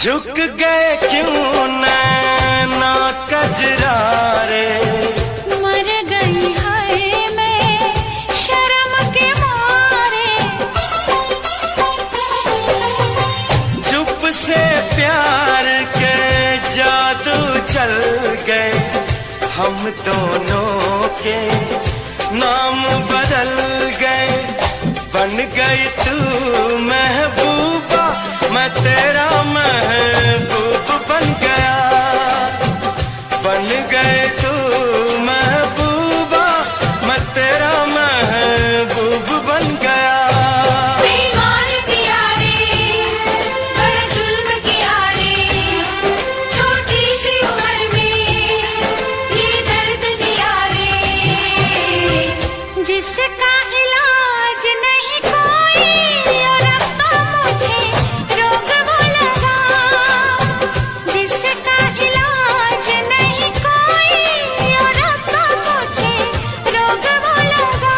झुक गए क्यों नैना कजरारे, मर गई है मैं शर्म के मारे। चुप से प्यार के जादू चल गए, हम दोनों के नाम बदल गए। बन गई तू महबूबा, मैं तेरा महबूब बन गया। बन गए तू महबूबा, मैं तेरा महबूब बन गया। बेईमान पिया रे, बड़ा जुल्म किया रे, छोटी सी उम्र में ये दर्द दिया रे। जिसका इलाज नहीं कोई और रब्बा मुझे रोग वो लगा। जिसका इलाज नहीं कोई और रब्बा मुझे रोग वो लगा।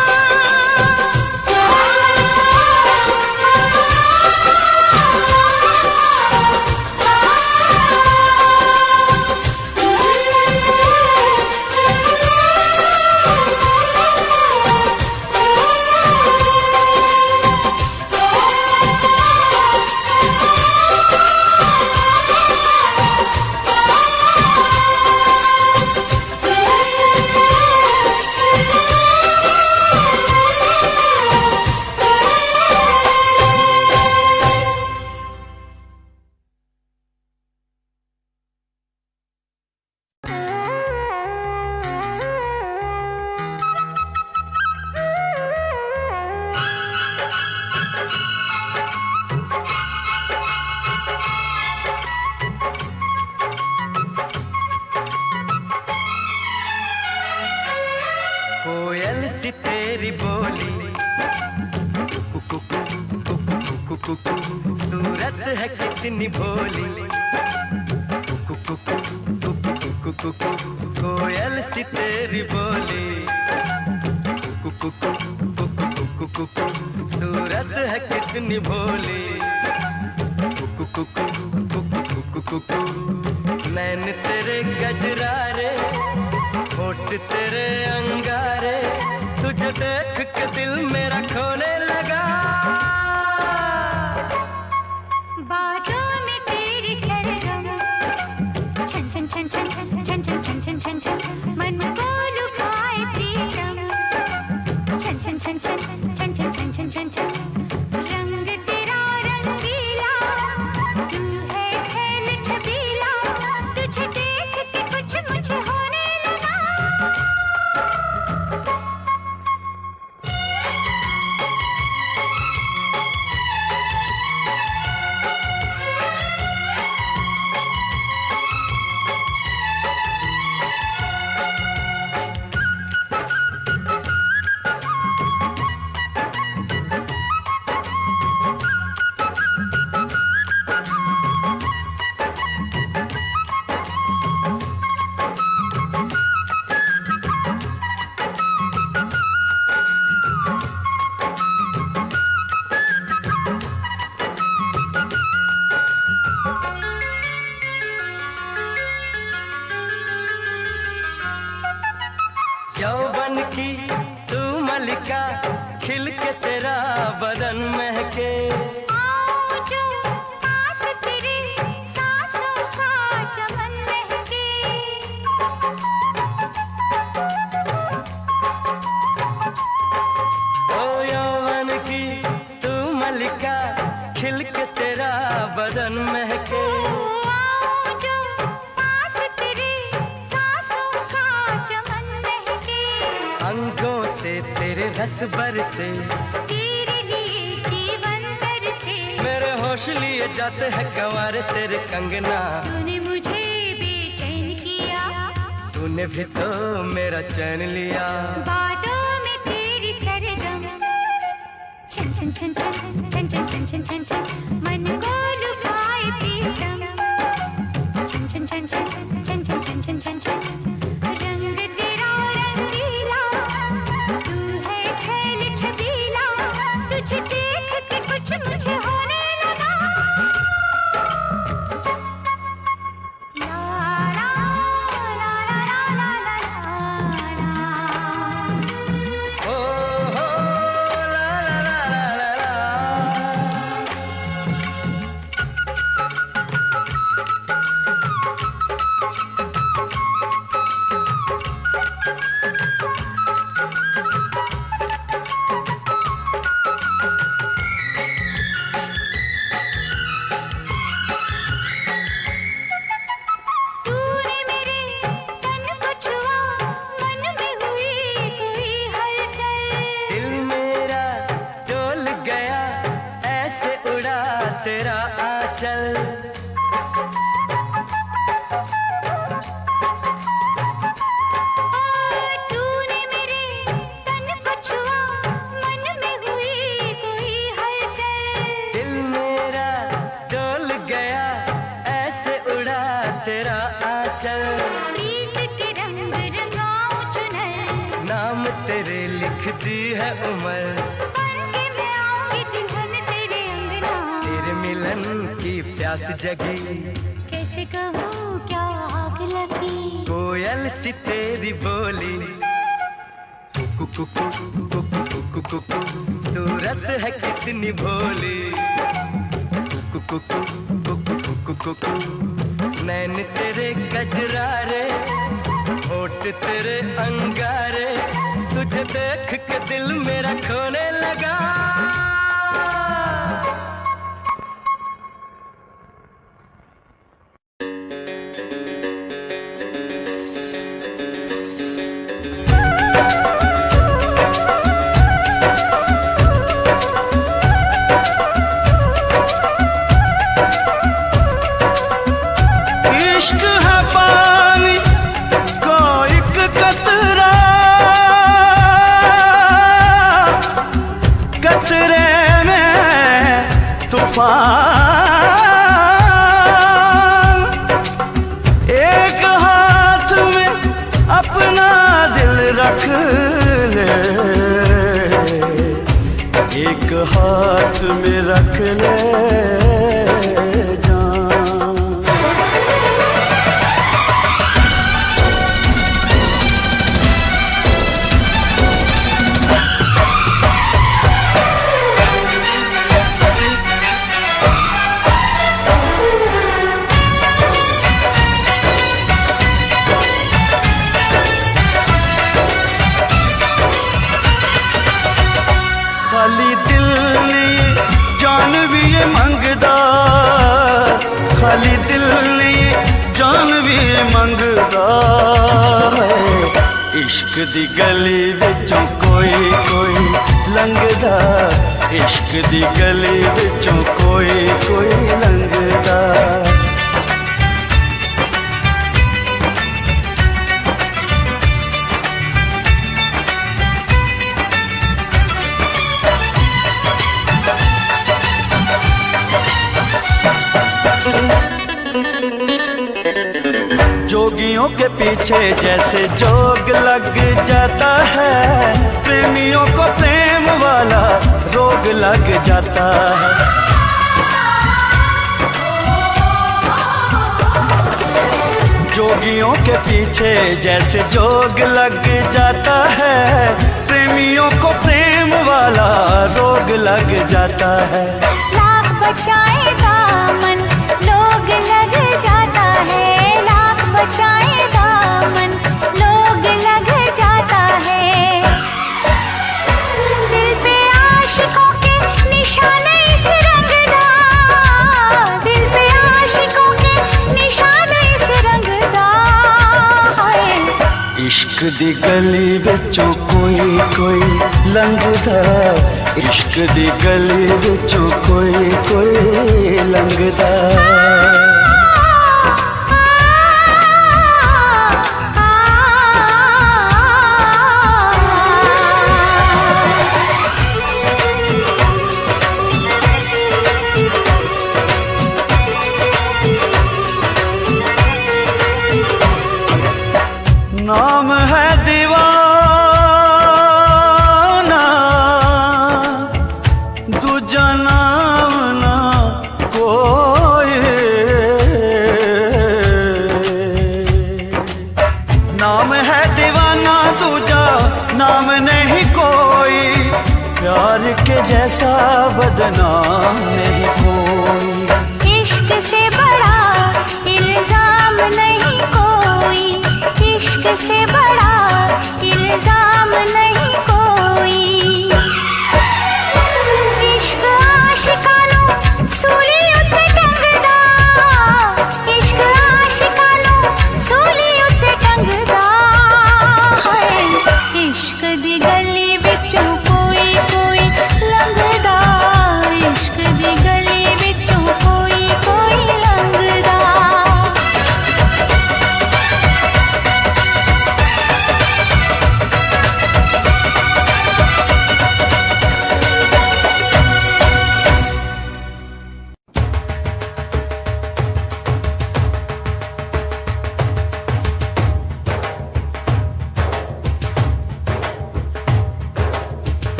कोयल सी तेरी बोली, सूरत है कितनी भोली। कोयल सी तेरी बोली, सूरत है कितनी भोली। नैन तेरे गजरारे, होठ तेरे अंगारे, तुझे देख के दिल मेरा खोने लगा। बातों में तेरी सरगम, छन छन छन छन छन छन छन छन छन छन छन, मन को लुभाए प्रीतम। छन छन छन छन छन छन छन छन छन छन, रंग तेरा रंगीला, तू है छैल छबीला, तुझे देख के कुछ मुझे होने लगा। यौवन की तू मलिका, खिल के तेरा बदन महके। आओ जो पास तेरे सांसों का चमन महके। ओ यौवन की तू मलिका, खिल के तेरा बदन महके। आओ जो पास तेरे सांसों का चमन महके। अंगों से तेरे रस बरसे, तेरे लिए जीवन बरसे। मेरे होश लिए जाते हैं गंवार तेरे कंगना। तूने मुझे बेचैन किया, तूने भी तो मेरा चैन लिया। बातों में तेरी सरगम, छन छन छन छन छन छन छन छन छन छन, मन को लुभाए प्रीतम। छन छन छन छन छन छन छन छन छन छन, रंग तेरा रंगीला, तू है छैल छबीला, तुझे देख के कुछ मुझे होने लगा। उड़ा तेरा आंचल। तूने मेरे तन को छुआ, मन में हुई कोई हलचल। दिल मेरा डोल गया, ऐसे उड़ा तेरा आंचल। प्रीत के रंग रंगाऊं चुनर, नाम तेरे लिखती है उम्र। बन के मैं आऊंगी दुल्हन तेरे अंगना। तेरे मिलन की प्यास जगी, कैसे कहूँ क्या आग लगी। कोयल सी तेरी बोली, कुकु कुकु कुकु कुकु कुकु, सूरत है कितनी भोली। कुकु कुकु कुकु कुकु कुकु, नैन तेरे कजरारे, होठ तेरे अंगारे, तुझे देख के दिल मेरा खोने लगा। इश्क है पानी का एक कतरा, कतरे में तूफान। एक हाथ में अपना दिल रख ले, एक हाथ में रख ले खाली दिल ने जान भी ये मंगदा, खाली दिल ने जान भी ये मंगदा है। इश्क दी गली विचों कोई कोई लंघदा, इश्क दी गली विचों कोई कोई लंघदा। जोगियों के पीछे जैसे जोग लग जाता है, प्रेमियों को प्रेम वाला रोग लग जाता है। जोगियों के पीछे जैसे जोग लग जाता है, प्रेमियों को प्रेम वाला रोग लग जाता है। लाख बचाए दामन लोग लग जाता है, लाख बचाए दामन लोग लग जाता है। दिल पे आशिकों के निशाने इस रंगदा, दिल पे आशिकों के निशाने इस रंगदा है। इश्क दी गली विचों कोई कोई लंघदा, इश्क दी गली विचों कोई कोई लंघदा। नाम है दीवाना, दूजा नाम ना कोई। नाम है दीवाना, दूजा नाम नहीं कोई। प्यार के जैसा बदनाम नहीं कोई। इश्क से बड़ा इल्जाम नहीं कोई, इश्क से बड़ा इल्जाम नहीं कोई। इश्क आशिकानो सूली उत्ते टंगदा, इश्क आशिकानो सूली उत्ते टंगदा है। इश्क दी गली विचों कोई कोई लंघदा, इश्क दी गली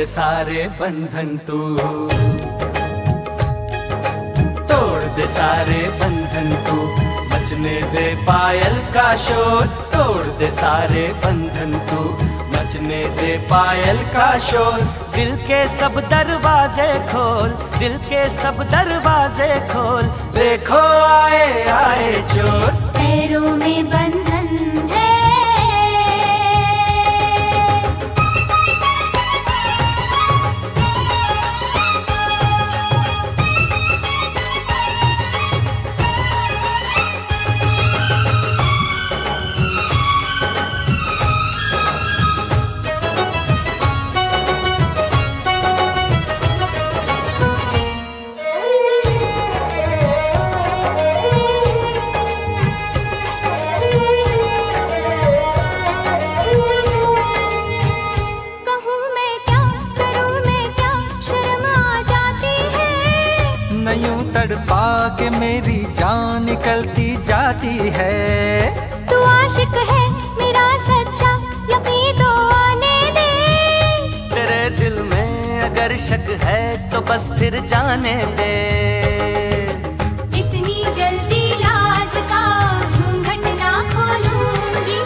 दे सारे बंधन तू, तोड़ दे सारे बंधन तू, मचने दे पायल का शोर, तोड़ दे सारे बंधन तू, मचने दे पायल का शोर। दिल के सब दरवाजे खोल, दिल के सब दरवाजे खोल, देखो आए आए चोर। पैरों में बंधन है, तड़पा के मेरी जान निकलती जाती है। तू आशिक है मेरा सच्चा, यकीन तो आने दे। तेरे दिल में अगर शक है तो बस फिर जाने दे। इतनी जल्दी लाज का घूंघट ना खोलूंगी,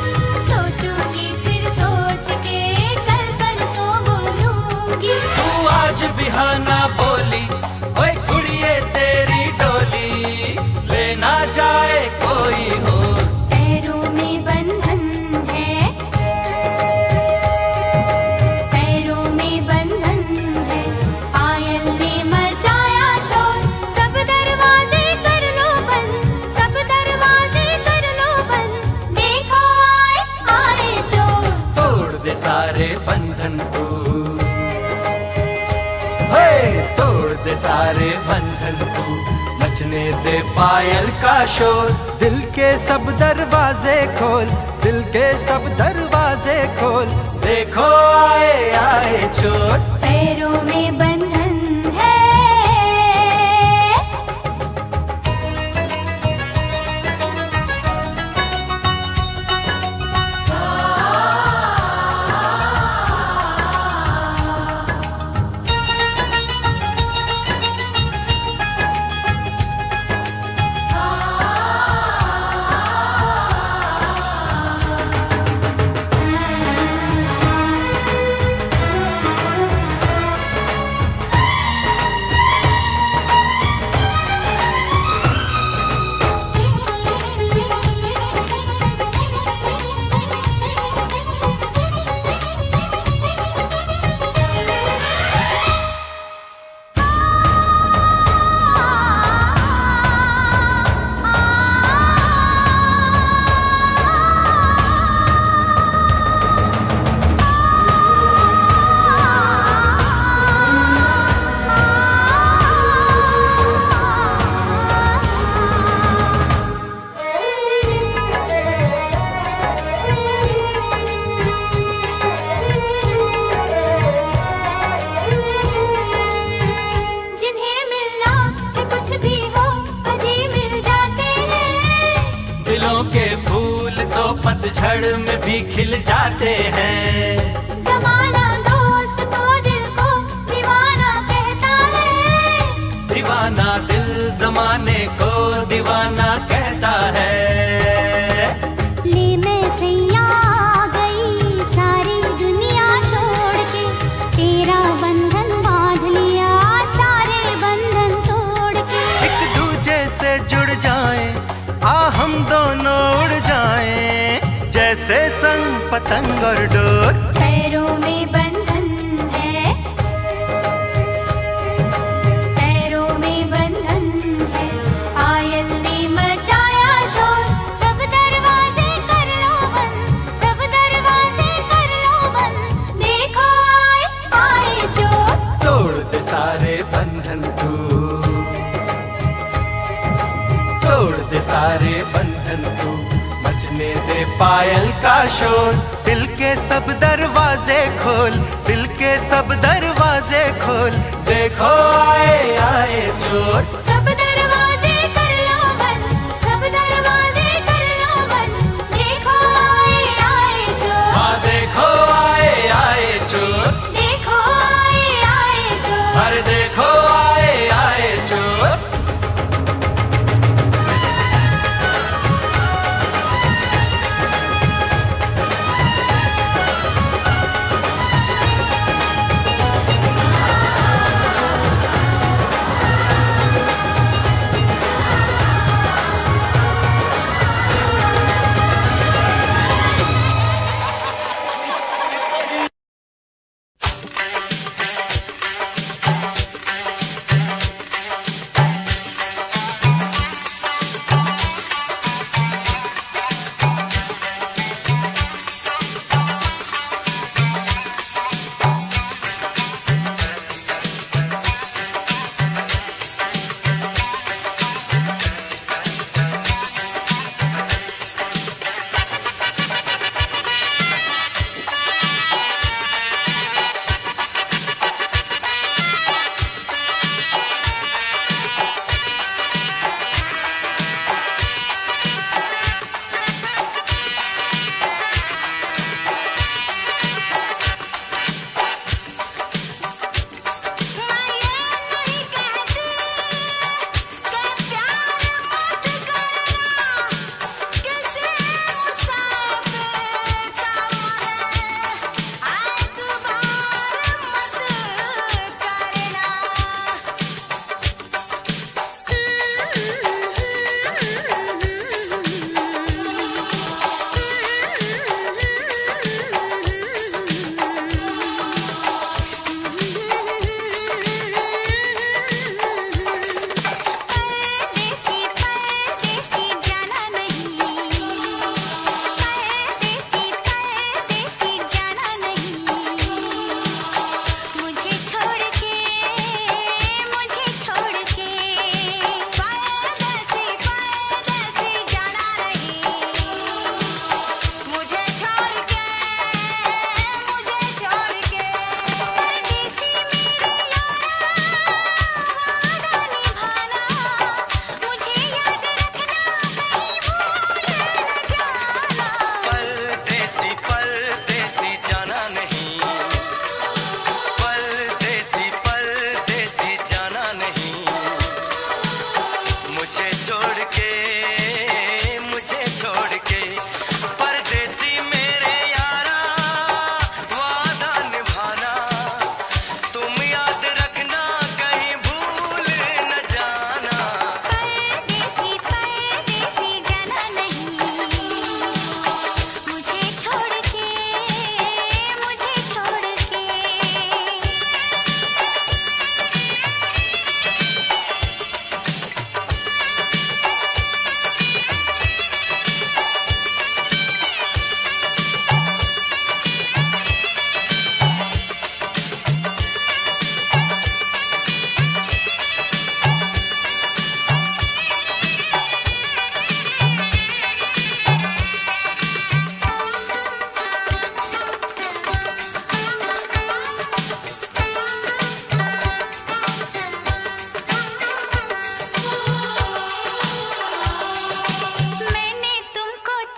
सोचूंगी फिर सोच के कल परसों बोलूंगी। तू आज भी हाँ ना बोली, ओए कुड़िए तेरी डोली, लेना जाए कोई हो। पैरों में बंधन है, पैरों में बंधन है, पायल ने मचाया शोर। सब दरवाजे कर लो बंद, सब दरवाजे कर लो बंद, देखो आए आए चोर। तोड़ दे सारे बंधन तू, तोड़ दे सारे बंधन तू, मचने दे पायल का शोर। दिल के सब दरवाजे खोल, दिल के सब दरवाजे खोल, देखो आए आए चोर। पैरों में बंधन है, पतझड़ में भी खिल जाते हैं। ज़माना दोस्त तो दिल को दीवाना कहता है, दीवाना दिल ज़माने को दीवाना कहता है। ले मैं सैया आ गई सारी दुनिया छोड़ के, तेरा बंधन बांध लिया सारे बंधन तोड़ के। एक दूजे से जुड़ जाएं, आ हम दोनों उड़ जाएं, जैसे संग पतंग और डोर। पैरों में बंधन है, पैरों में बंधन है, पायल ने मचाया शोर। सब दरवाजे कर लो बंद, सब दरवाजे कर लो बंद, देखो आए आए चोर। तोड़ दे सारे बंधन तू, तोड़ दे सारे बंधन तू, मचने दे पायल का शोर। दिल के सब दरवाजे खोल, दिल के सब दरवाजे खोल, देखो आए आए चोर। सब दरवाजे कर लो बंद, सब दरवाजे कर लो बंद, देखो आए आए चोर। हाँ देखो आए आए चोर, देखो आए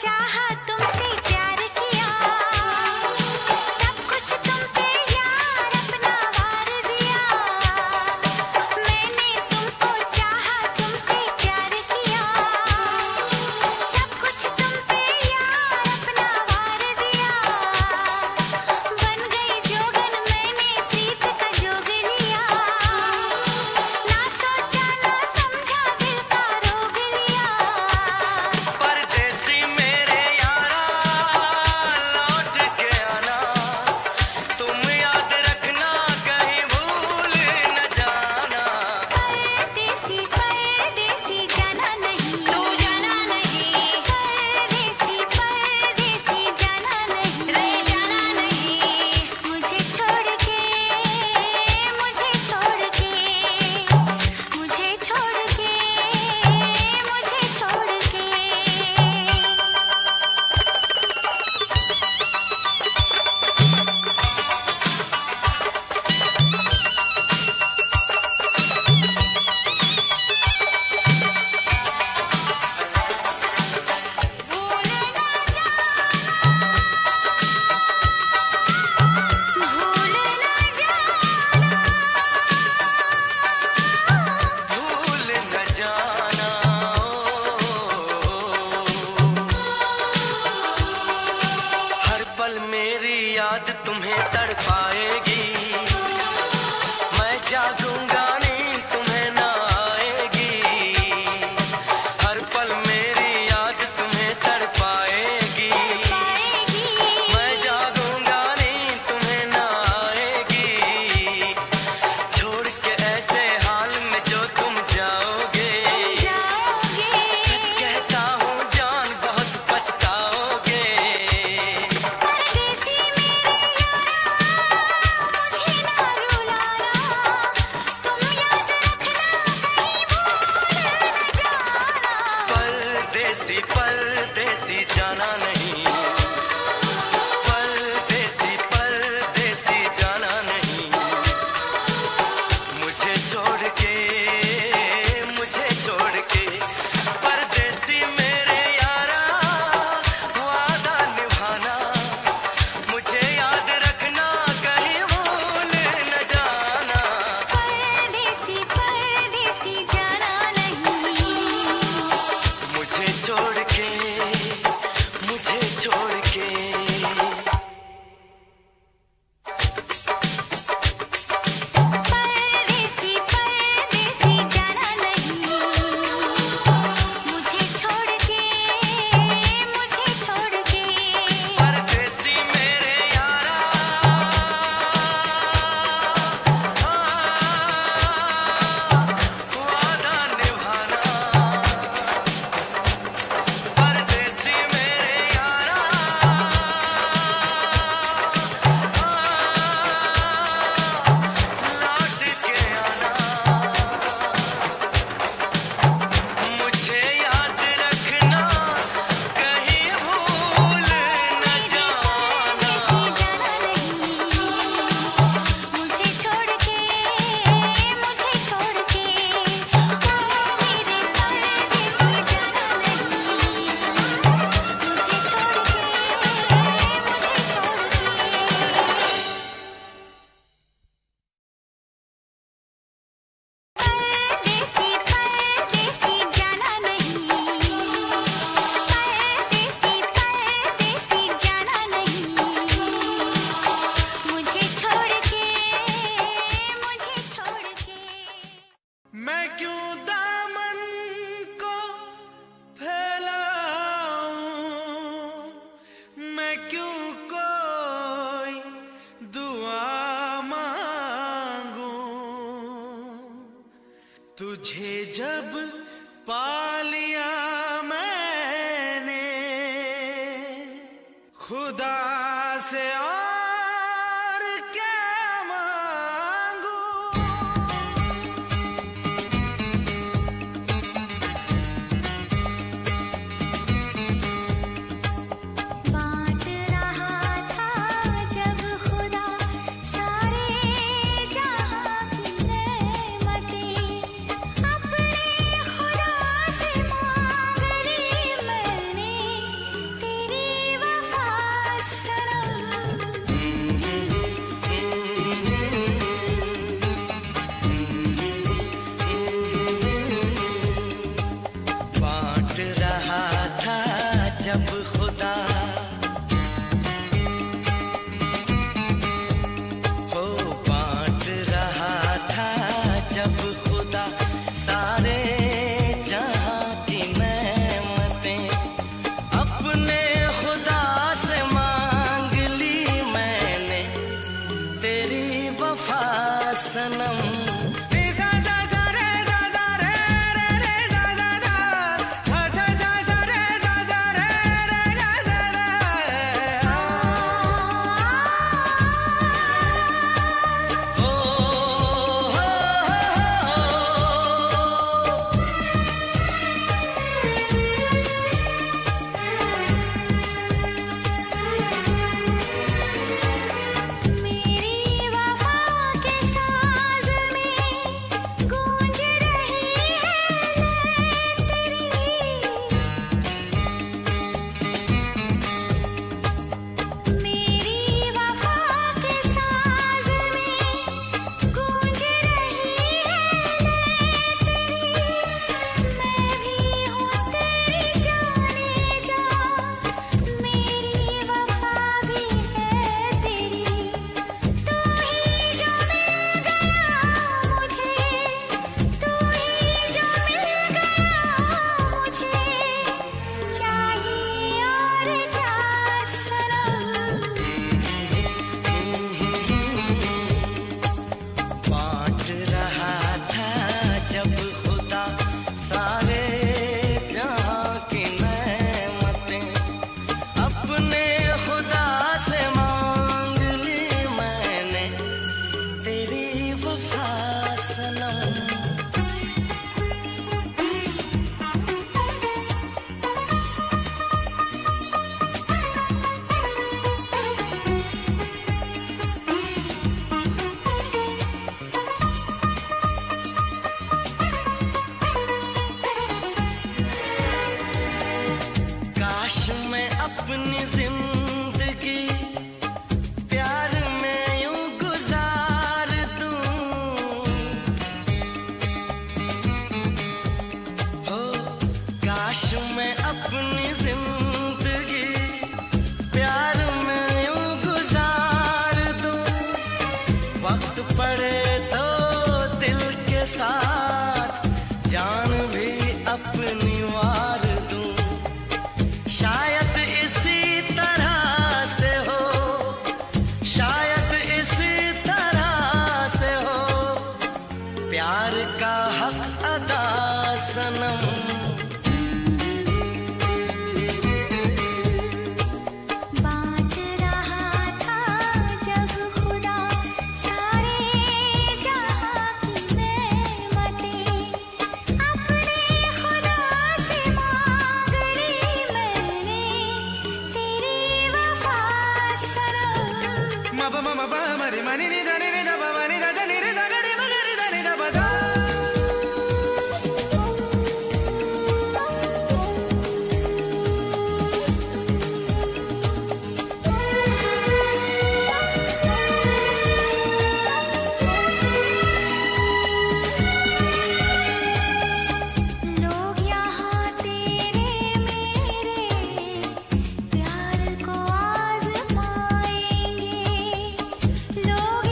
चाहा तुमसे प्यार किया, सब कुछ तुम पे यार अपना वार दिया। मैंने तुमको चाहा तुमसे प्यार किया, सब कुछ तुम पे यार अपना वार दिया। बन गई जोगन मैंने प्रीत का जोग लिया, ना सोचा ना समझा दिल का रोग लिया। परदेसी मेरे यारा लौट के आना, तुम याद रखना कहीं भूल न जाना। परदेसी परदेसी जाना नहीं, तू जाना नहीं। परदेसी परदेसी जाना नहीं, रे जाना नहीं। मुझे छोड़ के मुझे छोड़ के मुझे छोड़ के मुझे छोड़ के। भूल ना भूल न जाना हर पल मेरी याद तुम्हें तड़पाएगी। मैं जागूंगा नींद तुम्हें न आएगी। हर पल मेरी याद तुम्हें तड़पाएगी। मैं जागूंगा नींद तुम्हें न आएगी। छोड़ के ऐसे हाल में जो तुम जाओगे, सच कहता हूँ जान बहुत पछताओगे। परदेसी मेरे यारा मुझे ना रुलाना, तुम याद रखना कहीं भूल न जाना। परदेसी परदेसी जाना नहीं, परदेसी परदेसी जाना नहीं। मुझे छोड़ के परदेसी मेरे यारा वादा निभाना, मुझे याद रखना कहीं भूल न जाना। परदेसी परदेसी जाना नहीं। मुझे छोड़ के परदेसी परदेसी जाना नहीं। मुझे छोड़ के परदेसी मेरे यारा वादा निभाना, परदेसी मेरे यारा लौट के आना। मुझे याद रखना कहीं भूल न जाना। मुझे छोड़ के मेरे परदेसी जाना नहीं। मुझे छोड़ के मैं क्यों दामन को फैलाऊं, मैं क्यों कोई दुआ मांगूं। तुझे जब पा लिया मैंने खुदा से और क्या मांगूं। बांट रहा था जब खुदा सारे जहां की नेमतें, अपने खुदा से मांग ली मैंने जब खुदा हो बांट रहा था जब खुदा सारे जहां की नेमतें, अपने खुदा से मांग ली मैंने तेरी वफा सनम। काश मैं अपनी जिंदगी प्यार में यूं गुजार दूं, हो काश मैं अपनी जिंदगी प्यार में यूं गुजार दूं, वक्त पड़े तो दिल के साथ जान भी अपनी वार दूं। शायद इसी तरह से हो, शायद इसी तरह से हो प्यार का हक अदा सनम। बांट रहा था जब खुदा सारे जहां की नेमतें, अपने खुदा से मांग ली मैंने तेरी वफा सनम। मब मम ब मरि मनि नि ध नि नि ध ब म नि ध ध नि रि ध ग रि म ग रि ध नि ध ब ध। लोग यहाँ तेरे मेरे प्यार को आज़माएंगे, लोग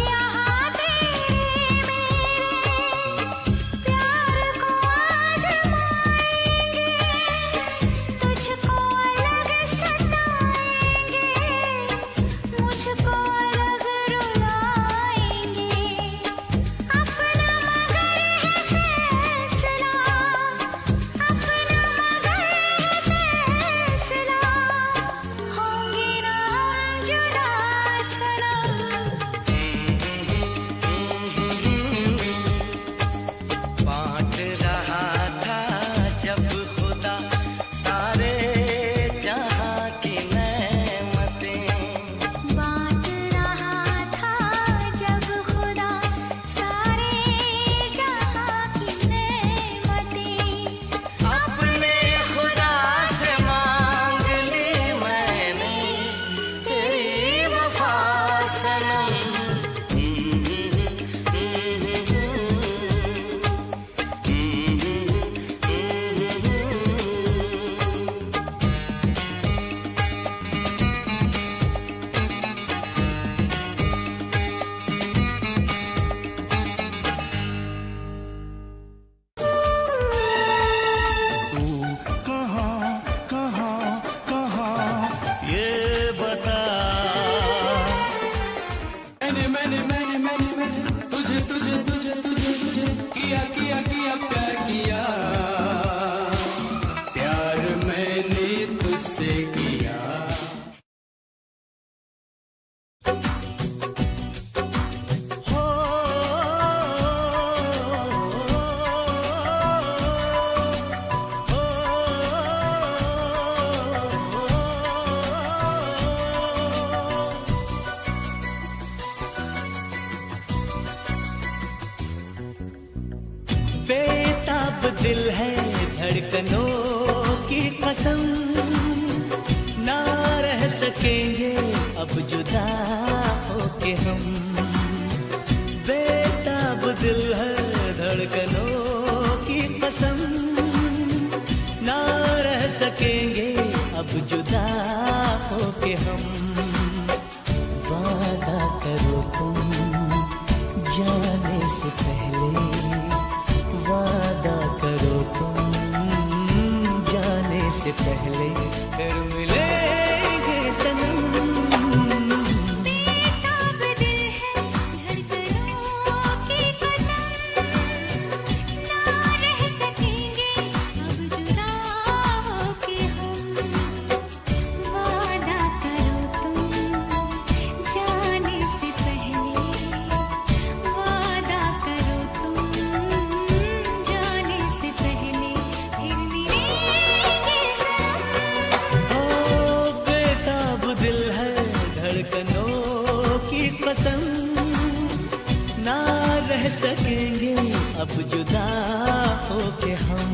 दिल है धड़कनों की कसम, ना रह सकेंगे अब जुदा होके हम। बेताब दिल है धड़कनों की कसम, ना रह सकेंगे अब जुदा होके हम। वादा करो तुम जाने से पहले, वादा करो तुम जाने से पहले, फिर मिलेंगे सनम। बेताब दिल है धड़कनों की कसम, ना रह सकेंगे अब जुदा होके हम। वादा करो तुम जाने से पहले, वादा करो तुम जाने से पहले, फिर मिलेंगे सनम। ओ बेताब दिल है धड़कनों की कसम, ना रह सकेंगे अब जुदा होके हम।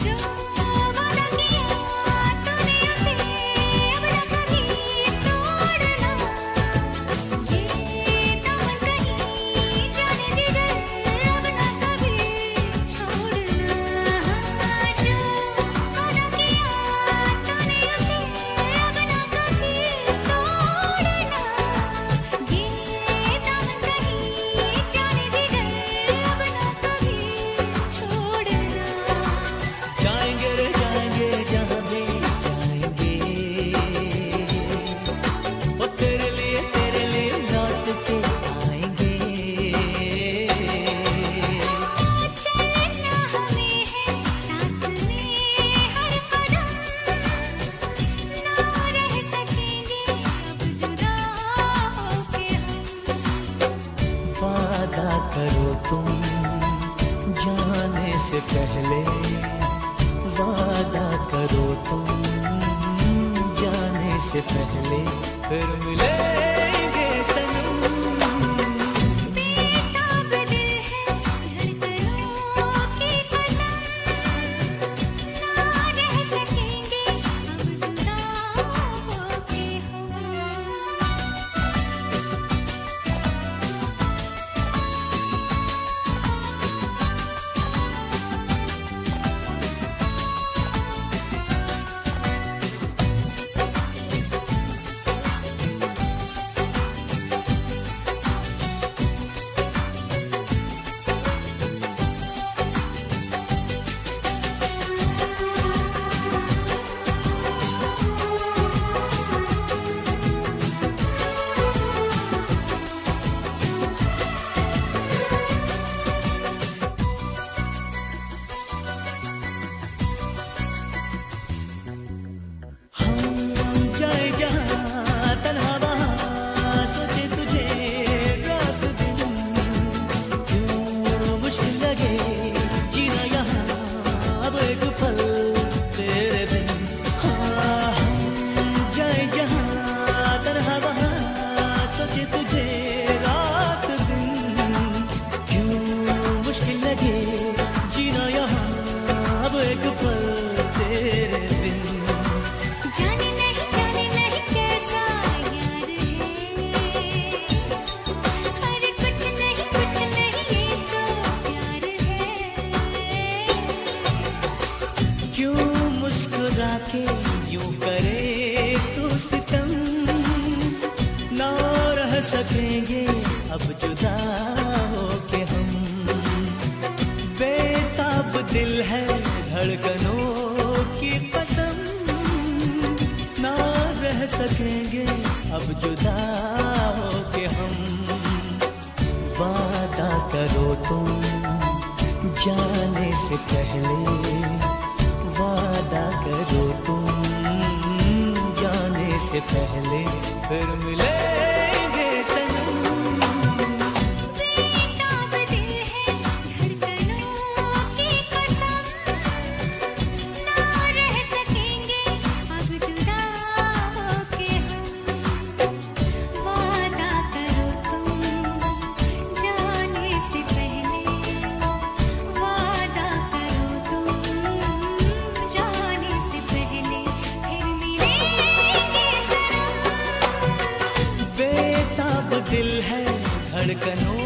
जो वादा किया तूने उसे अब न कभी तोड़ना, ये दामन कहीं जाने जिगर अब न कभी छोड़ना। जो वादा किया तूने उसे अब न कभी तोड़ना, ये दामन कहीं जाने जिगर अब न कभी छोड़ना। जाएंगे रे जाएंगे जहाँ भी जाएंगे, वो तेरे लिए लौट के आएंगे। चलना हमें है साथ में हर कदम, ना रह सकेंगे अब जुदा होके हम। वादा करो तुम जाने से पहले, वादा करो तुम जाने से पहले, फिर मिलेंगे सनम। बेताब दिल है धड़कनों की कसम, ना रह सकेंगे अब जुदा होके हम। के यूं करे तो सितम, ना रह सकेंगे अब जुदा होके दिल है धड़कनों की कसम, ना रह सकेंगे अब जुदा होके हम। वादा करो तुम जाने से पहले, वादा करो तुम जाने से पहले, फिर मिलेंगे सनम। बेताब दिल है धड़कनों की कसम, ना रह सकेंगे अब जुदा होके हम। वादा करो तुम जाने से पहले, वादा करो तुम जाने से पहले, फिर मिलेंगे सनम। बेताब दिल है धड़कनों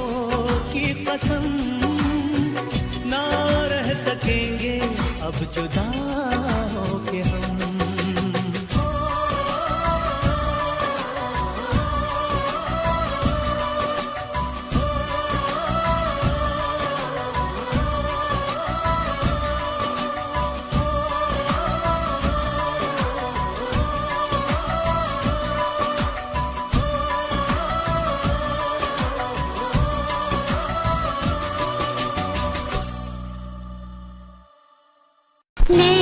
की कसम, ना रह सकेंगे अब जुदा होके हम। ले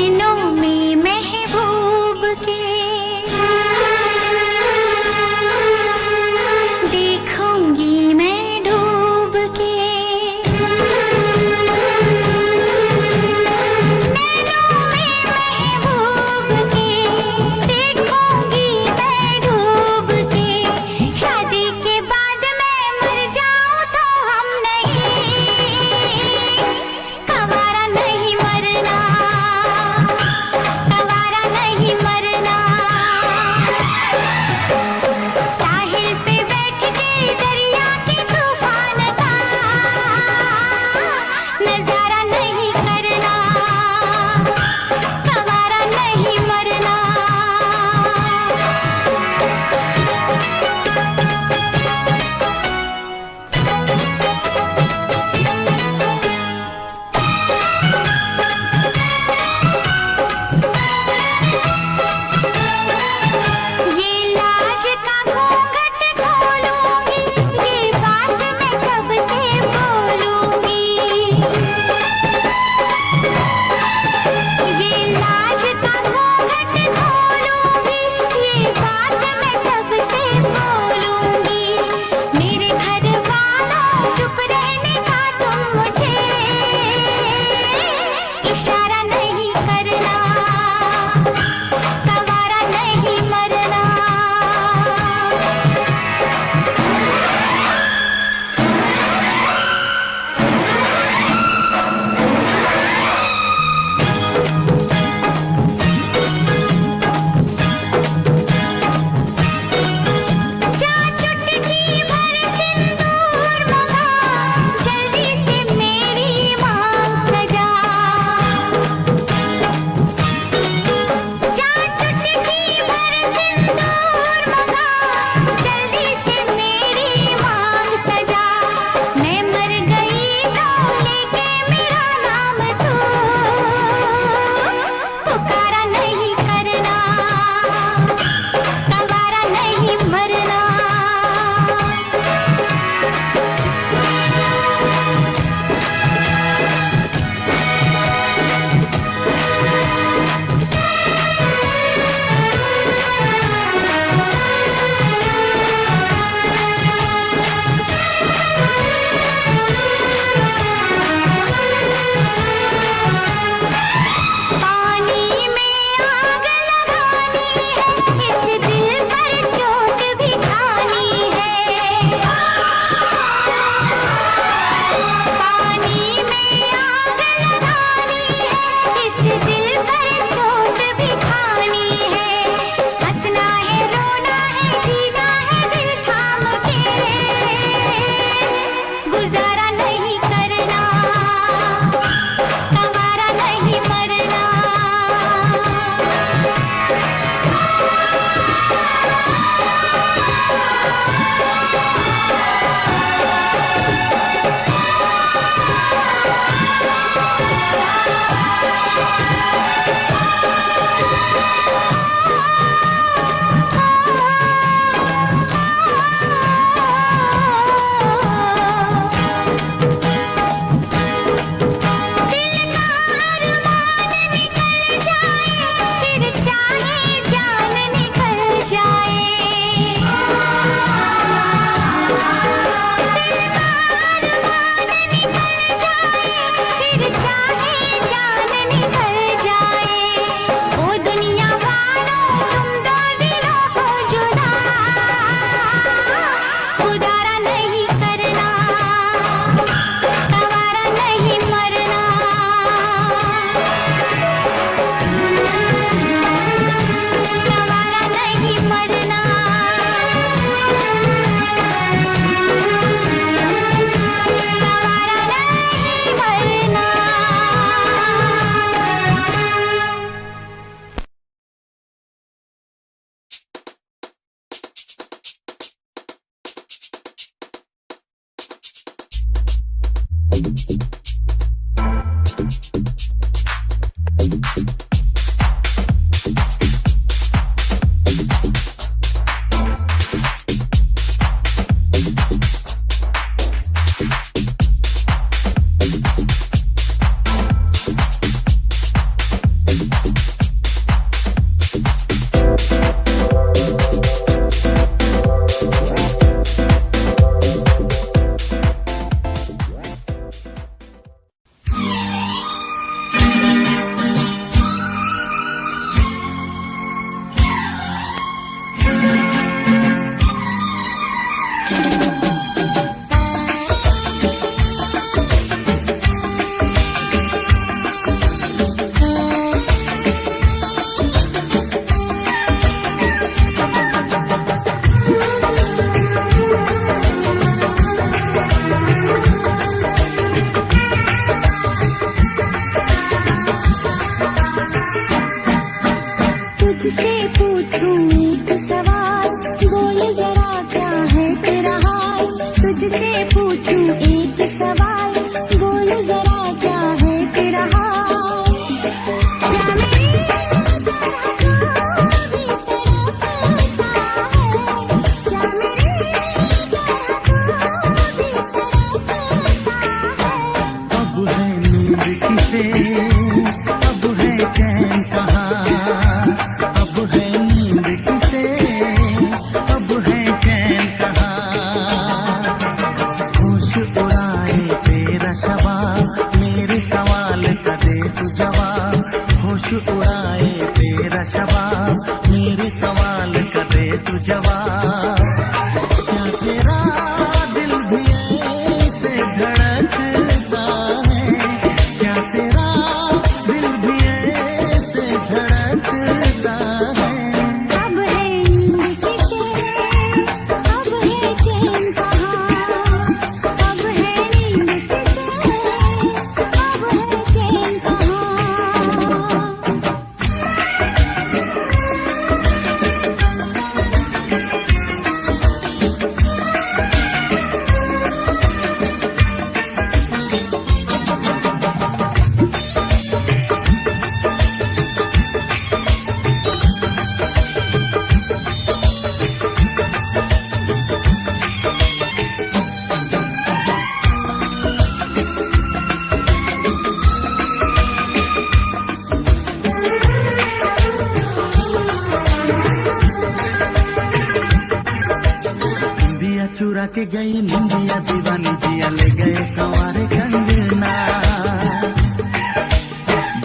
चुरा के गई निंदिया दीवानी जिया ले गए कंवारे कंगना।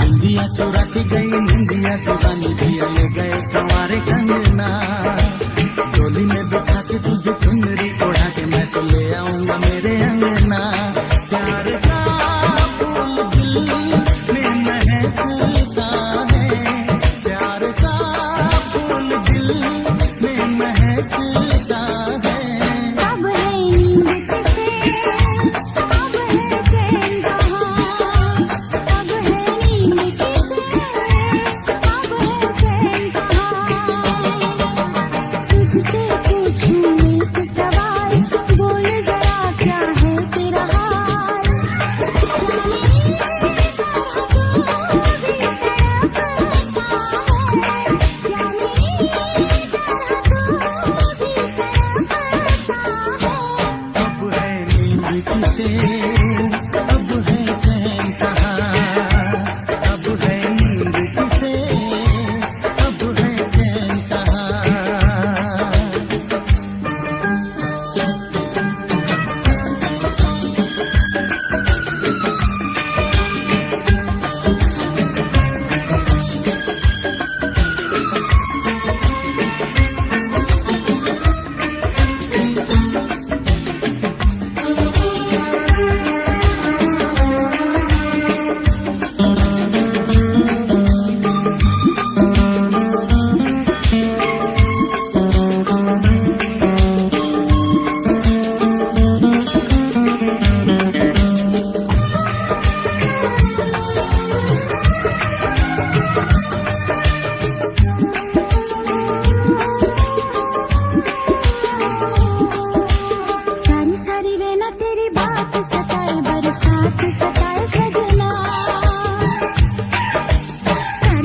निंदिया चुरा के गई निंदिया दीवानी जिया ले गए कंवारे कंगना। डोली में बिठा के तुझे चुनरी ओढ़ा के मैं तो ले आऊंगा मेरे अंगना। प्यार का फूल दिल में महकता है, प्यार का फूल दिल में महकता है। अब है नींद किसे, अब है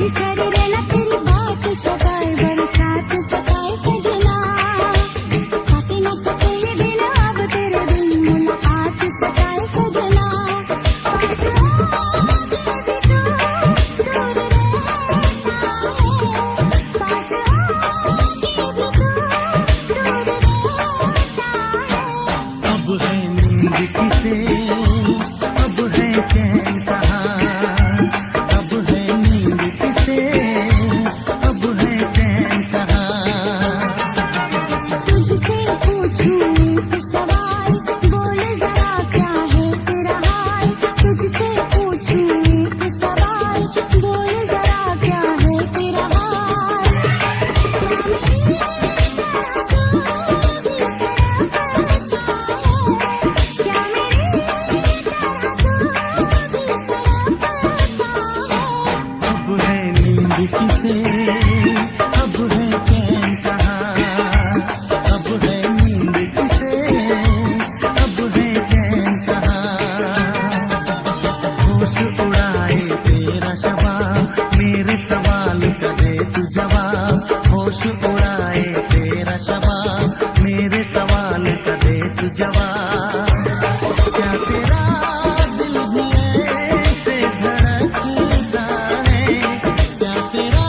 सारी सारी रहना तेरी बात सताए बरसात सताए सजना खाते न खाते ये दिन अब तेरे बिन मुलाकात सताए सजना पास आके भी तू दूर रहता है पास आके भी तू दूर रहता है अब है नींद किसे अब है चैन कहाँ अब है नींद किसे अब है चैन कहाँ तुझसे पूछूं एक सवाल बोल जरा क्या है तेरा हाल तुझसे पूछूं एक सवाल बोल जरा क्या है तेरा हाल क्या मेरी तरह तू भी तड़पता है अब है नींद किसे अब है चैन कहाँ अब है नींद किसे अब है चैन कहाँ होश उड़ाए तेरा शबाब मेरे सवाल का दे तू जवाब होश उड़ाए तेरा शबाब मेरे सवाल का दे तू जवाब क्या तेरा दिल भी ऐसे धड़कता है क्या तेरा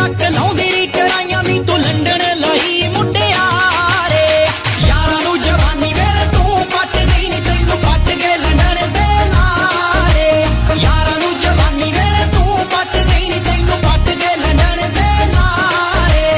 तक लाउंदी टराइयां नी तू लंडन लई मुंडियारे यारां नू जवानी वेले तू पट गई नी तैनू पट गए लंडन दे लारे यारां नू जवानी वेले तू पट गई नी तैनू पट गए लंडन दे लारे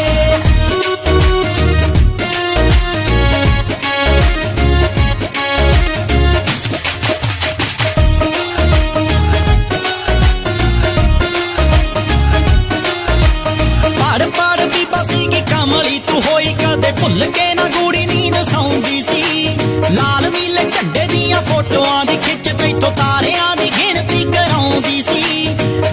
पढ़ पढ़ भी बसी की कमली तू होई कदे भुल के ना गूड़ी नींद सौंदी सी लाल नीले झंडे दियां फोटोआं दी खिच तैथों तारियां दी गिणती कराउंदी सी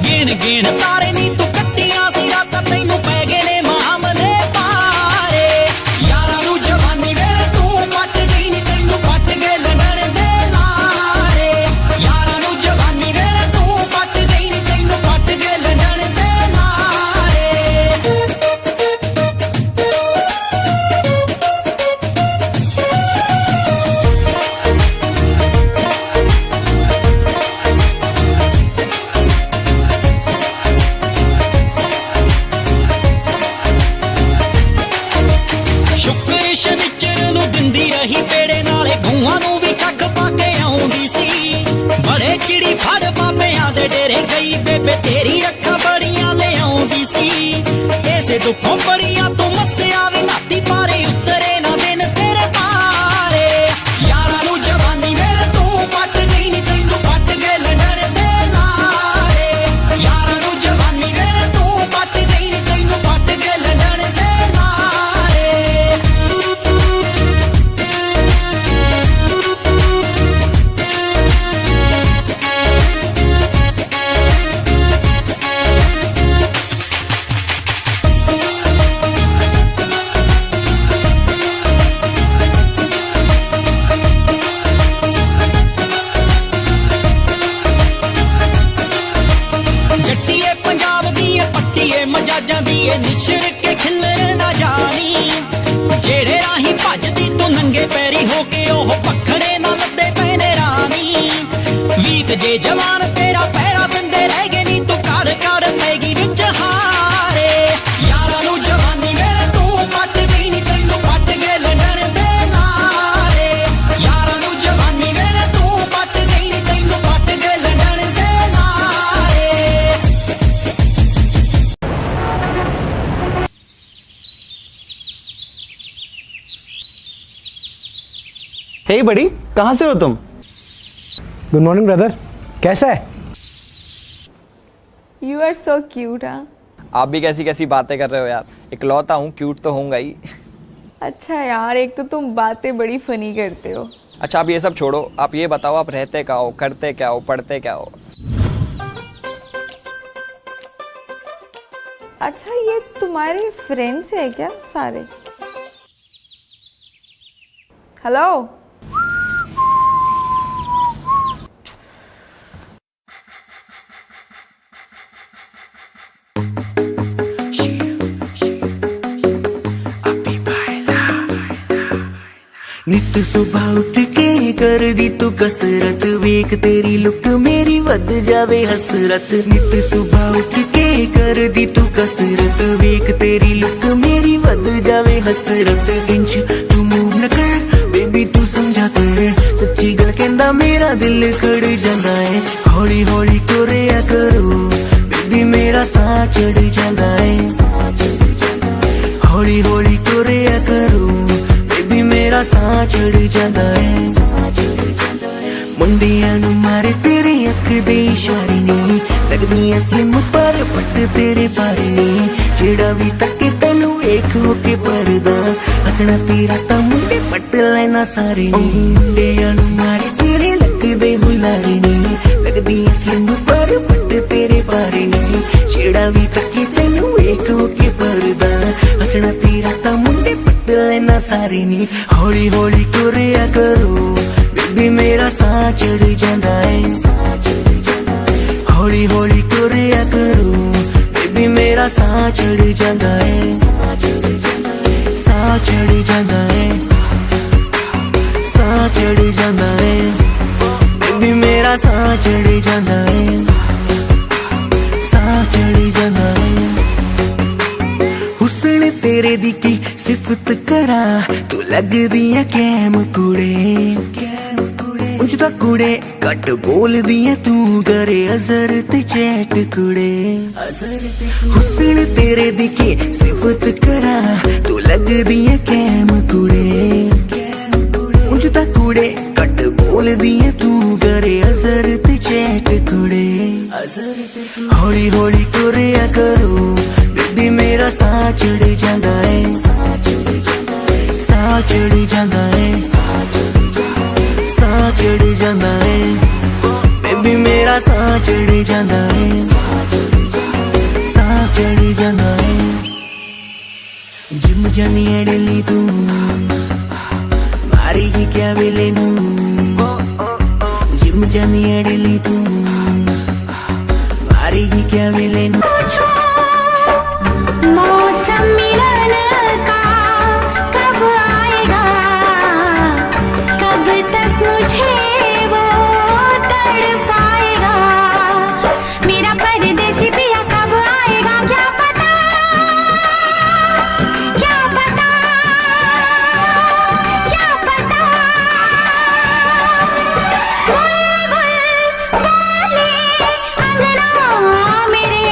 गिण गिण तारे नी तू कट्टियां सी रातां तैनू पै गए ने मामले पारे यारां नू जवानी वेले तू पट गई नी तैनू पट गए लंडन दे लारे यारां नू जवानी वेले तू पट गई नी तैनू पट गए लंडन दे लारे शुक्र शनिचर नू दिंदी रही पेड़े नाले गऊआं नू भी कख पा के आउंदी सी बड़े चिड़ी फड़ बाबियां दे डेरे गई बेबे तेरी रखा बड़ियां ले आउंदी सी ऐसे दुखों बड़ियां तू मस्सिया भी नाती पारे उतरे ना दिन तेरे पारे यारां नू जवानी वेले तू पट गई नी तैनू पट गए लंडन दे लारे यारां नू जवानी वेले तू पट गई नी तैनू पट गए लंडन दे लारे जट्टीए पंजाब दिए पट्टीए मजाजां दिए निशर के खिलर ना जानी जेड़े राही भजदी तू नंगे पैरी हो के ओह पखड़े ना लद्दे पैने रानी वीत जे जवान तेरा पैरा दिंदे रह गए नी तू कड़ कड़ पैगी विच हारे यारां नू जवानी वेले तू पट गई नी तैनू पट गए लंडन दे लारे यारां नू जवानी वेले तू पट गई नी तैनू पट गए लंडन दे लारे हे बड़ी, कहाँ से हो तुम? गुड मॉर्निंग ब्रदर, कैसा है? You are so cute. हाँ आप भी कैसी कैसी बातें कर रहे हो यार, इकलौता हूँ, क्यूट तो होऊंगा ही। अच्छा यार, एक तो तुम बातें बड़ी फनी करते हो। अच्छा आप ये सब छोड़ो, आप ये बताओ आप रहते क्या हो, करते क्या हो, पढ़ते क्या हो? अच्छा ये तुम्हारे फ्रेंड्स है क्या सारे? हेलो नित सुबह उठ के कर दी तू कसरत वेख तेरी लुक मेरी वध जावे हसरत नित सुबह उठ के कर दी तू कसरत वेख तेरी लुक मेरी वध जावे हसरत इंच तू मूव न कर बेबी तू समझा कर सच्ची गल कहंदा मेरा दिल खड़ जांदा है हौली हौली टुरिया करो बेबी मेरा साह चढ़ जांदा है हौली हौली टुरिया करो बेबी मेरा साह चढ़ जांदा है मुंडियां नू मारे तेरे अख दे इशारे नी लगदियां स्लिम पर पट तेरे बारे नी जेड़ा भी तके तैनू वेख हो के परदा हसना तेरा तां मुंडे पट लेना सारे नी मुंडियां नू मारे तेरे लगदे हुलारे नी लगदियां स्लिम पर पट तेरे बारे नी जेड़ा भी तके तैनू वेख हो के परदा हसना तेरा तां मुंडे पट लेना सारे नी हौली हौली टुरिया करो बेबी मेरा साह चढ़ जांदा है हौली हौली टुरिया करो बेबी मेरा साह चढ़ जांदा है साह चढ़ जांदा है साह चढ़ जांदा है बेबी मेरा साह चढ़ जांदा है साह चढ़ जांदा है तेरे दी की सिफत करा तू लगदी है कैम कुड़े उंज दा कुड़े कट बोल दिया तू करे अजर ते चैट कुड़े हुस्न तेरे दी की सिफत करा तू लगदी है कैम कुड़े उंज दा कुड़े कट बोल दिया तू करे अजर ते चैट कुड़े हौली हौली तुरिया करो बेबी मेरा साह चढ़ जांदा है साह चढ़ जांदा है साह चढ़ जांदा है बेबी मेरा साह चढ़ जांदा है साह चढ़ जांदा है जिम जानी एडली तू मारेगी क्या वेले नू जिम जानी एडली तू मारेगी क्या वेले नू मौसम मिलन का कब आएगा कब तक मुझे वो तड़पाएगा मेरा परदेसी पिया कब आएगा क्या पता क्या पता क्या पता बुलबुल बोले अंगना मेरे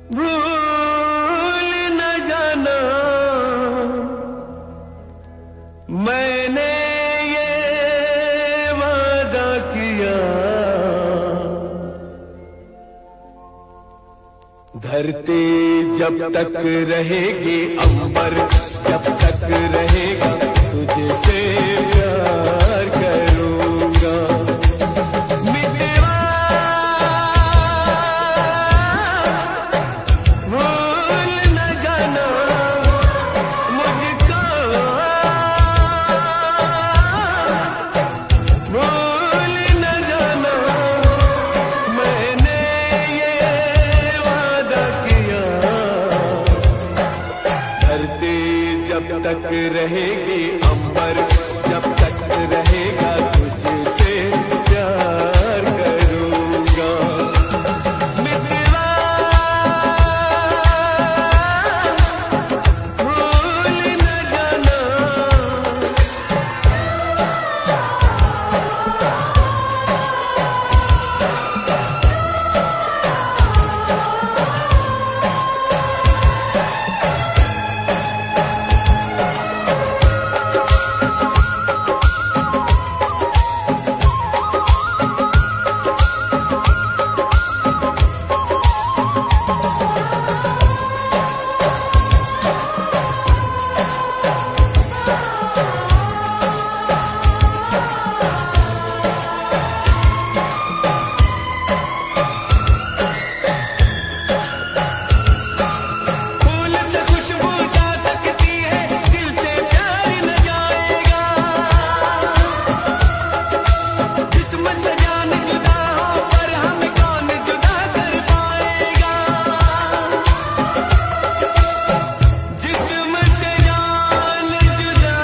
भूल न जाना मैंने ये वादा किया, धरती जब तक रहेगी, अंबर जब तक रहेगा, तुझसे प्यार करूंगा। मितवा भूल न जाना मुझको, भूल न जाना मैंने ये वादा किया, धरती जब तक रहेगी, अंबर जब तक रहेगा, तुझसे प्यार करूंगा। मितवा भूल न जाना। फूल से खुशबू जा सकती है, दिल से प्यार न जाएगा। जिस्म से जान जुदा हो, पर हमें कौन जुदा कर पाएगा। जिस्म से जान जुदा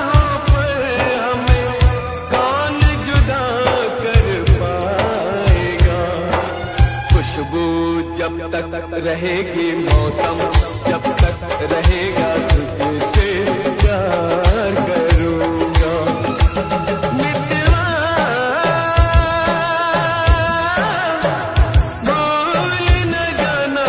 हो, पर हमें कौन जुदा कर पाएगा। खुशबू जब तक रहेगी, मौसम जब तक रहेगा, तुझसे प्यार करूंगा। मितवा भूल न जाना।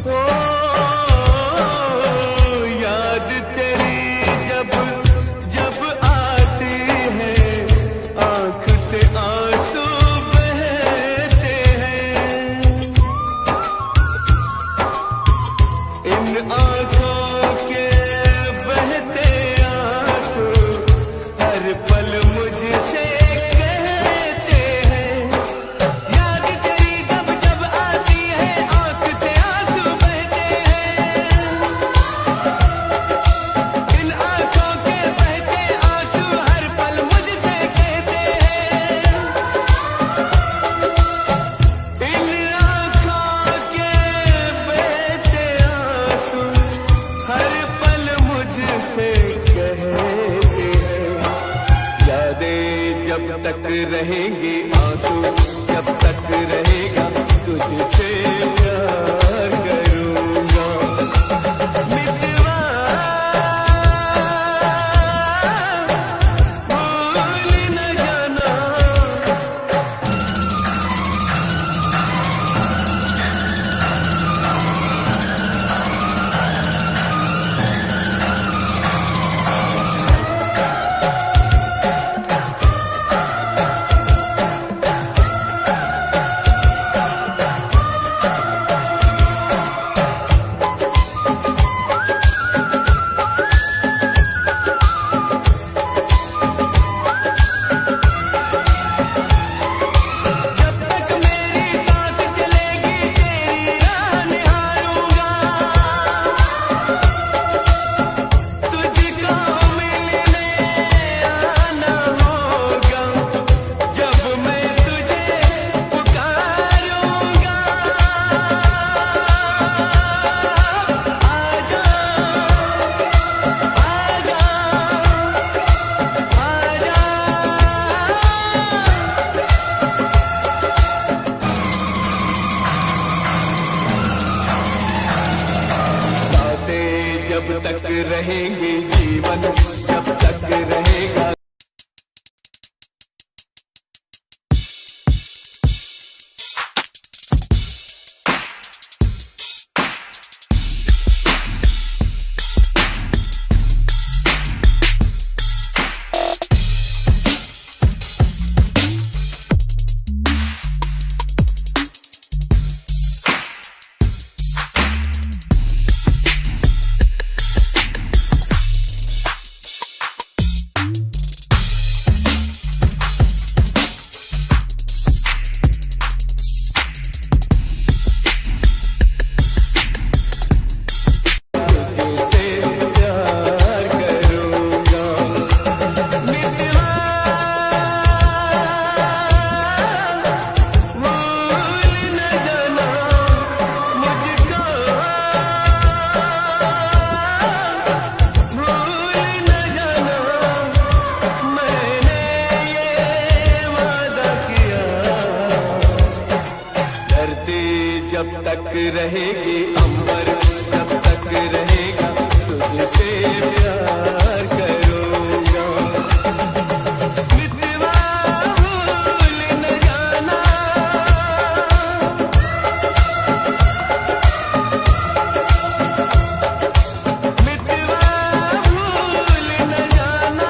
ओ याद तेरी जब जब आती है, आँख से आंसू बहते हैं। इन आँखों के बहते आंसू हर पल मुझसे कहते हैं। याद तेरी जब जब आती है, आँख से आंसू बहते हैं। इन आँखों के बहते आंसू हर पल मुझसे कहते हैं। इन आँखों के बहते आंसू हर पल मुझसे कहते हैं। यादें जब तक रहेंगी, आंसू जब तक रहेगा, तुझसे प्यार करूंगा। मितवा भूल न जाना। रहेंगे जीवन, जब तक रहेगा। जब तक रहेगी अंबर, जब तक रहेगा तुझसे प्यार करूंगा। मितवा भूल न जाना, मितवा भूल न जाना,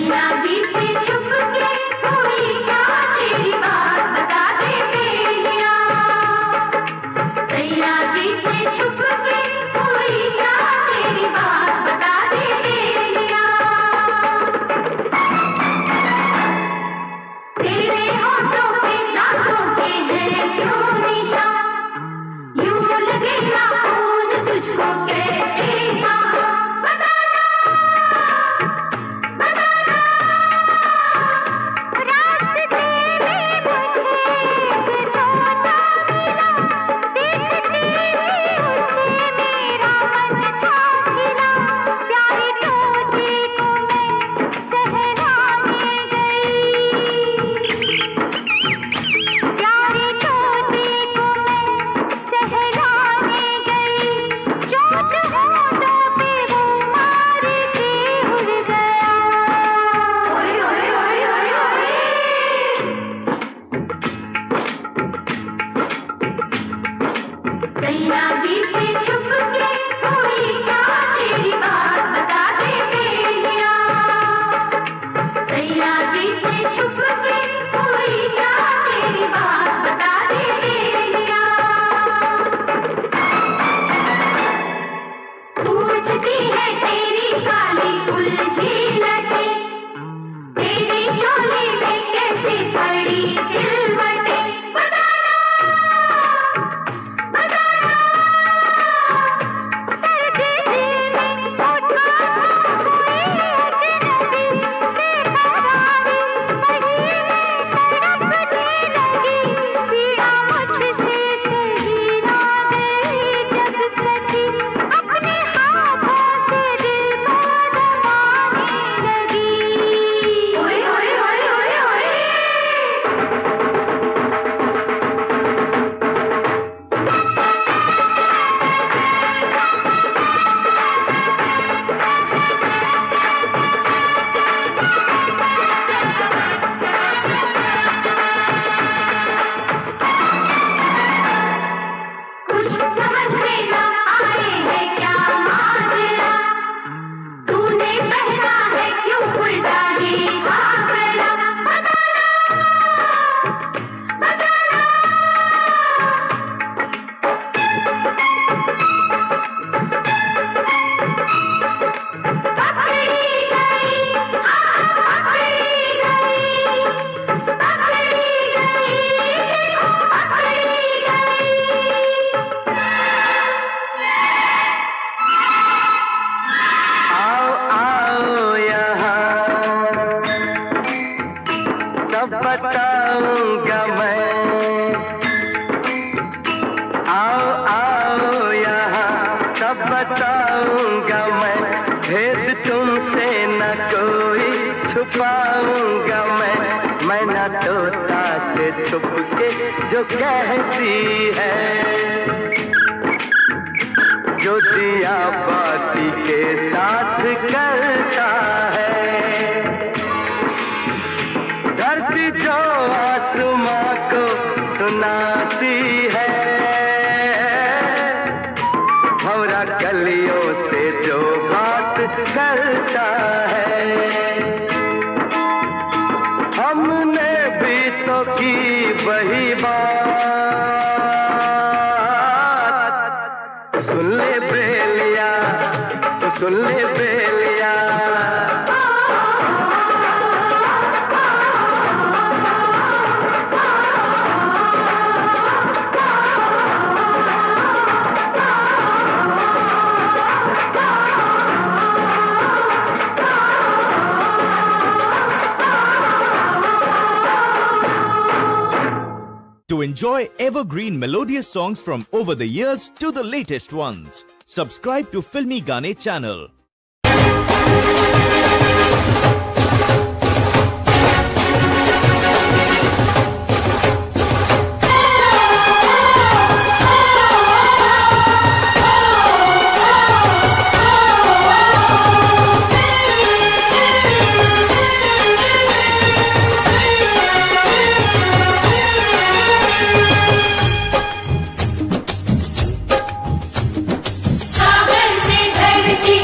सैया जी से छुप के कोई क्या तेरी बात बता दे बेलिया सैया जी से छुप के कोई क्या तेरी बात बता दे बेलिया तेरे होठों पे दांतों के हैं क्यों निशान यूं लगेगा खून तुझको कैसे कहा बताना बताना रात तेरे मुझे तोता मिला देखती ही उसे मेरा मन था खिला प्यारी तोते को मैं सहलाने गई प्यारे तोते को मैं सहलाने गई चोट होठों पे वो मार के उड़ गया ओए ओए ओए ओए ओए सैया जी से छुप के कोई क्या तेरी बात बता दे बेलिया सैया जी से छुप के कोई क्या तेरी बात बता दे बेलिया पूछती है तेरी काली उलझी लटे तेरी चोली में कैसे पड़ी सिलवटें बताना बताना दर्द दिल में उठा कोई अजनबी बेकरारी वही में तड़पने लगी पीड़ा मुझसे सही ना गई जब सकी अपने हाथों से दिल को दबाने लगी ओए ओए ओए ओए ओए कुछ समझ में न आए है क्या माजरा तूने पहना है क्यों उल्टा ये घाघरा बताना बताना पकड़ी गई पकड़ी गई पकड़ी गई आओ आओ यहाँ सब बताऊंगा मैं आओ आओ यहाँ सब बताऊंगा मैं भेद तुमसे न कोई छुपाऊंगा मैं न तोता से छुप के जो कहती है जो दिया बाती के साथ करता है धरती जो आसमां को सुनाती है भंवरा कलियों से जो बात करता है हमने भी तो की वही बात सुन ले बेलिया सुन ले बेलिया To enjoy evergreen melodious songs from over the years to the latest ones, subscribe to Filmy Gaane channel. सागर से धरती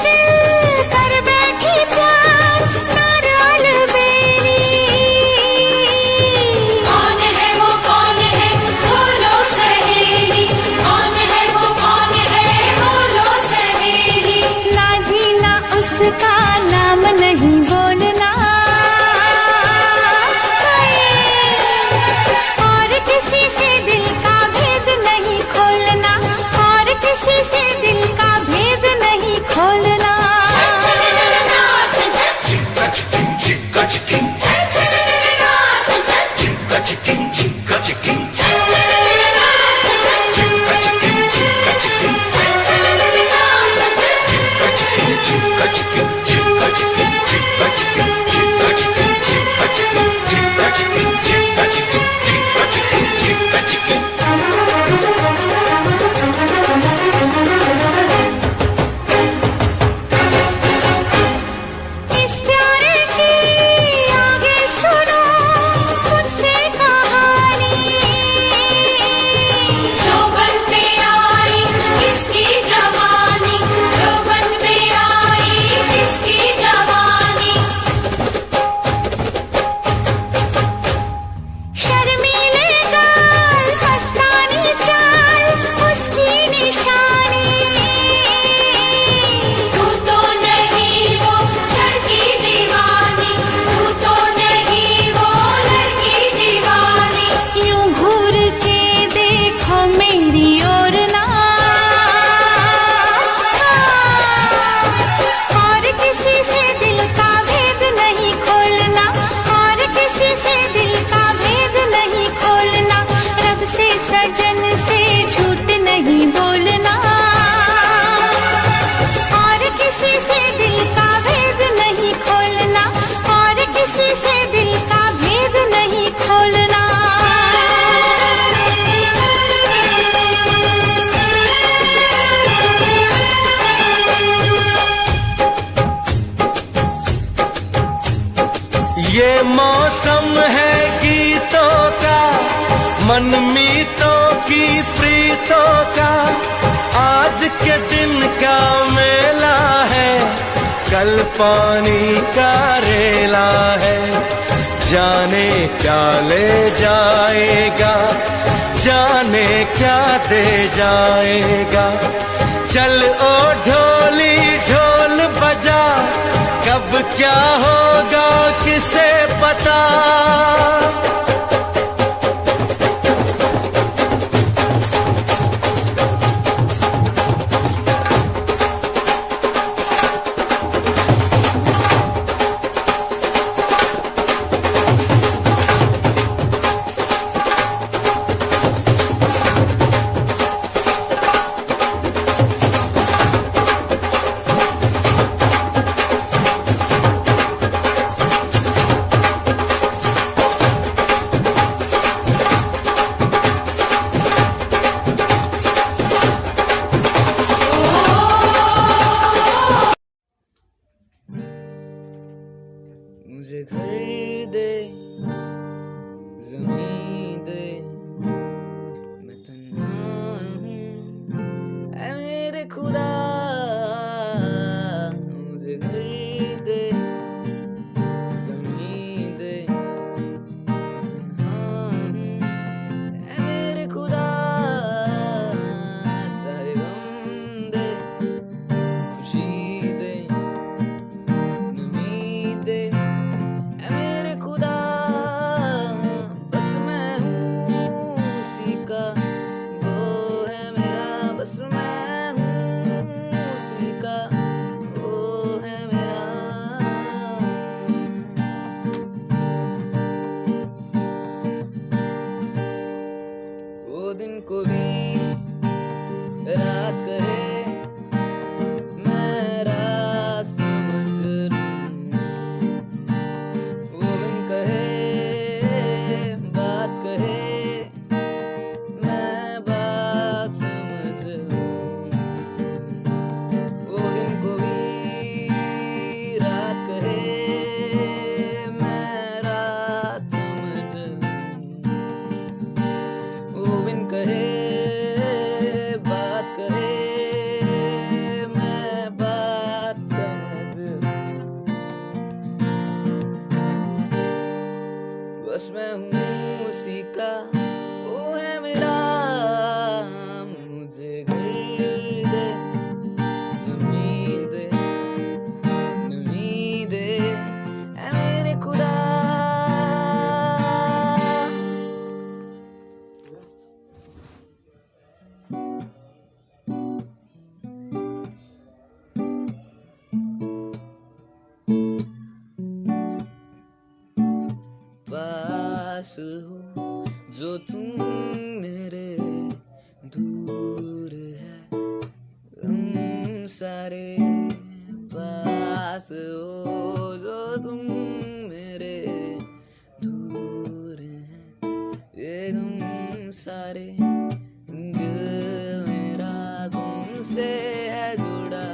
दिल कर बैठी प्यार नाराल बेरी। कौन है वो कौन है बोलो सहेली, कौन है वो कौन है बोलो सहेली। ना जीना उसका नाम नहीं बोलना, और किसी से दिल का भेद नहीं खोलना, और किसी से दिल का भेद नहीं खोलना। इस प्यारे की आगे सुनो मुझसे कहानी, जो बन पे आई किसकी जवानी, जो बन पे आई किसकी जवानी। शर्मीले गाल मस्तानी चाल उसकी निशानी। तू तो नहीं वो लड़की दीवानी, तू तो नहीं वो लड़की दीवानी। यूं घूर के देखो मेरी ओर ना, और किसी से दिल का भेद नहीं खोलना, और किसी से दिल का भेद नहीं खोलना। रब से सजन से झूठ नहीं बोलना, और किसी से दिल का भेद नहीं खोलना, और किसी से दिल का भेद नहीं खोलना। ये मौसम है गीतों का, मनमीतों की प्रीतों का, आज के दिन का मेला है, कल पानी का रेला है। जाने क्या ले जाएगा, जाने क्या दे जाएगा। चल ओ ढोली ढोल बजा, कब क्या होगा किसे पता। मुझे घर दे ज़मीन दे, मैं तन्हा हूँ ऐ मेरे खुदा। मुझे घर दे ज़मीन दे, तन्हा हूँ ऐ मेरे खुदा। चाहे गम दे खुशी दे नमी दे, ऐ मेरे खुदा। बस पास हो जो तुम मेरे दूर है हम सारे पास हो जो तुम मेरे दूर हैं ये गम सारे दिल मेरा तुमसे है जुड़ा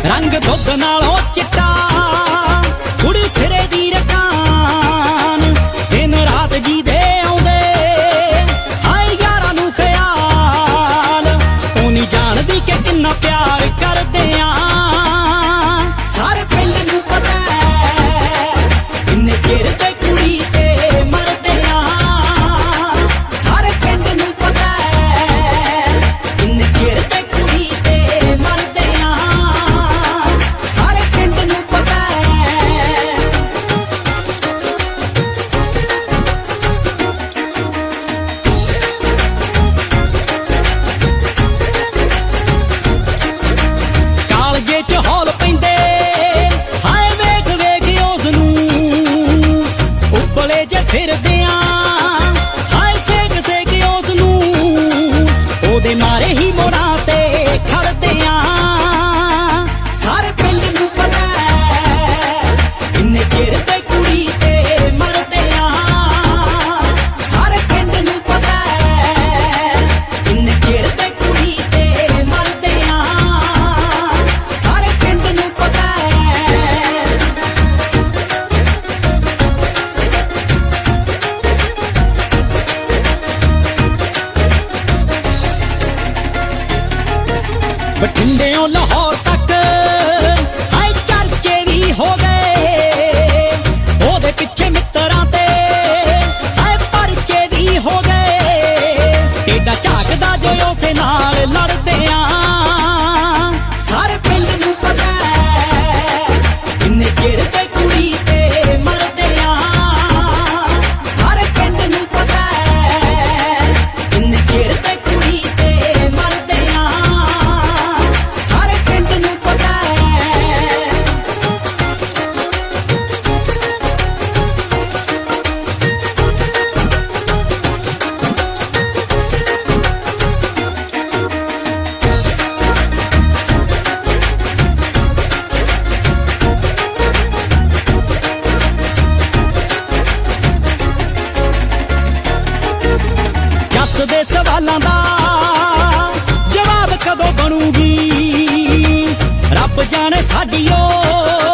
रंग दुध नालों चिट्टा कुड़ी सिरे दी रकान दिन रात जी दे आउंदे हाय यारां नूं ख्याल ओ नहीं जानदी कि किन्ना प्यार करदे आ सारे पिंड नूं पता किन्ने चिर ते कुड़ी ते मरदे आ सारे पिंड नूं पता किन्ने चिर ते कुड़ी ते मरदे आ ਫਿਰਦੇ ਆਂ ਹਾਏ ਸੇਕ ਸੇਕ ਉਸ ਨੂੰ ਉਹਦੇ ਮਾਰੇ ਹੀ ਮੋੜਾਂ ਤੇ ਖੜਦੇ ਆਂ ਸਾਰੇ ਪਿੰਡ ਨੂੰ ਪਤਾ ਕਿੰਨੇ ਚਿਰ ਤੇ ਕੁੜੀ ਤੇ ਮਰਦੇ ਆਂ ਸਾਰੇ ਪਿੰਡ ਨੂੰ ਪਤਾ ਕਿੰਨੇ ਚਿਰ ਤੇ ਕੁੜੀ ਤੇ ਮਰਦੇ ਆਂ ਸਾਰੇ ਪਿੰਡ ਨੂੰ ਪਤਾ ਬਠਿੰਡਿਓਂ ਲਾਹੌਰ ਤੱਕ ਹਾਏ ਚਰਚੇ ਵੀ ਹੋ ਗਏ ਉਹਦੇ ਪਿੱਛੇ ਮਿੱਤਰਾਂ ਤੇ ਹਾਏ ਪਰਚੇ ਵੀ ਹੋ ਗਏ ਟੇਡਾ ਝਾਕਦਾ ਜੋ ਉਸੇ ਨਾਲ ਲੜਦੇ ਆਂ ਸਾਰੇ ਪਿੰਡ ਨੂੰ ਪਤਾ ਕਿੰਨੇ ਚਿਰ ਤੇ ਕੁੜੀ ਤੇ ਮਰਦੇ ਆਂ ਸਾਰੇ ਪਿੰਡ ਨੂੰ ਪਤਾ ਕਿੰਨੇ ਚਿਰ ਤੇ ਕੁੜੀ ਤੇ ਮਰਦੇ ਆਂ ਸਾਡੀ ਓ